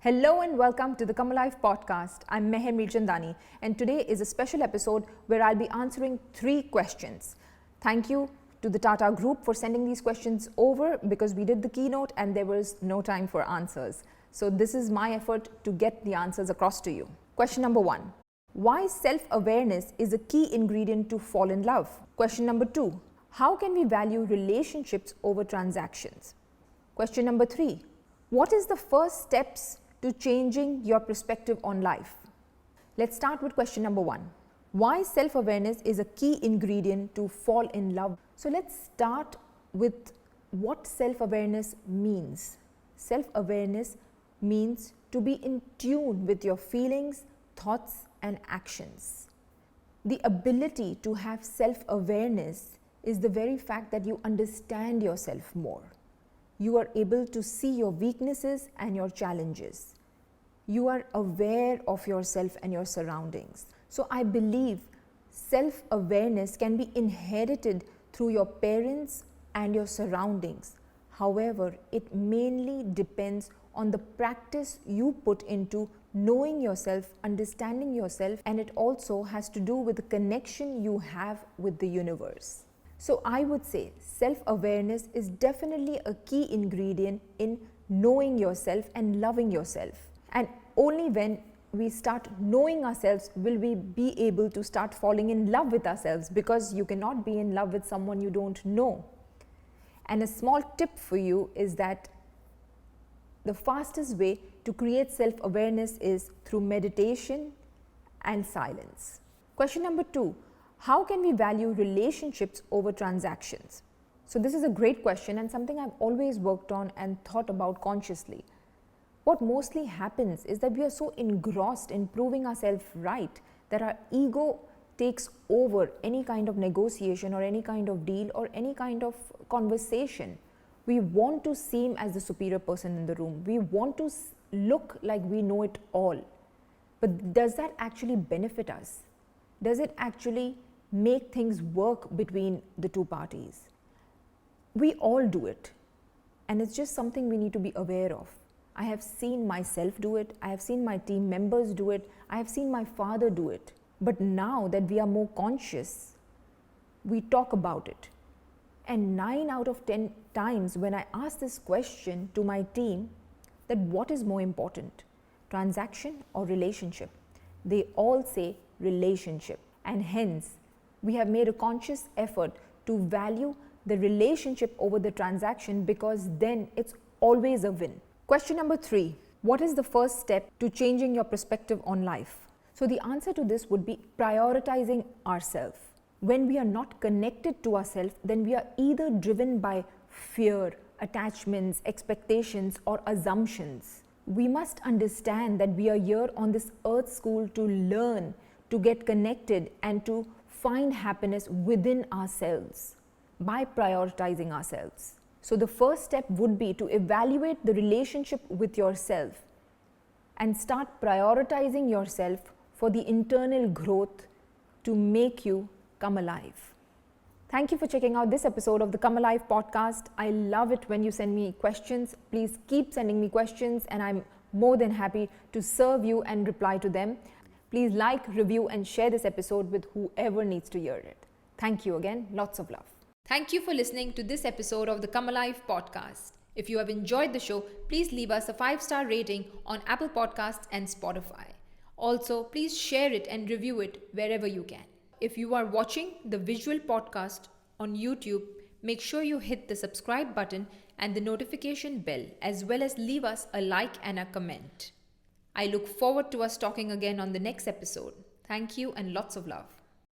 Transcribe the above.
Hello and welcome to the Come Alive podcast. I'm Mehem Mirchandani and today is a special episode where I'll be answering 3 questions. Thank you to the Tata Group for sending these questions over because we did the keynote and there was no time for answers. So this is my effort to get the answers across to you. Question number 1. Why self-awareness is a key ingredient to fall in love? Question number 2. How can we value relationships over transactions? Question number 3. What is the first steps to changing your perspective on life? Let's start with question number 1. Why self-awareness is a key ingredient to fall in love? So let's start with what self-awareness means. Self-awareness means to be in tune with your feelings, thoughts, and actions. The ability to have self-awareness is the very fact that you understand yourself more. You are able to see your weaknesses and your challenges. You are aware of yourself and your surroundings. So I believe self-awareness can be inherited through your parents and your surroundings. However, it mainly depends on the practice you put into knowing yourself, understanding yourself, and it also has to do with the connection you have with the universe. So I would say self-awareness is definitely a key ingredient in knowing yourself and loving yourself. And only when we start knowing ourselves will we be able to start falling in love with ourselves, because you cannot be in love with someone you don't know. And a small tip for you is that the fastest way to create self-awareness is through meditation and silence. Question number 2. How can we value relationships over transactions? So this is a great question and something I've always worked on and thought about consciously. What mostly happens is that we are so engrossed in proving ourselves right that our ego takes over any kind of negotiation or any kind of deal or any kind of conversation. We want to seem as the superior person in the room. We want to look like we know it all. But does that actually benefit us? Does it actually make things work between the two parties? We all do it, and it's just something we need to be aware of. I have seen myself do it, I have seen my team members do it, I have seen my father do it. But now that we are more conscious, we talk about it. And 9 out of 10 times when I ask this question to my team, that what is more important, transaction or relationship? They all say relationship, and hence we have made a conscious effort to value the relationship over the transaction, because then it's always a win. Question number 3. What is the first step to changing your perspective on life? So the answer to this would be prioritizing ourselves. When we are not connected to ourselves, then we are either driven by fear, attachments, expectations, or assumptions. We must understand that we are here on this earth school to learn, to get connected, and to find happiness within ourselves by prioritizing ourselves. So the first step would be to evaluate the relationship with yourself and start prioritizing yourself for the internal growth to make you come alive. Thank you for checking out this episode of the Come Alive podcast. I love it when you send me questions. Please keep sending me questions and I'm more than happy to serve you and reply to them. Please like, review, and share this episode with whoever needs to hear it. Thank you again. Lots of love. Thank you for listening to this episode of the Come Alive podcast. If you have enjoyed the show, please leave us a 5-star rating on Apple Podcasts and Spotify. Also, please share it and review it wherever you can. If you are watching the visual podcast on YouTube, make sure you hit the subscribe button and the notification bell, as well as leave us a like and a comment. I look forward to us talking again on the next episode. Thank you and lots of love.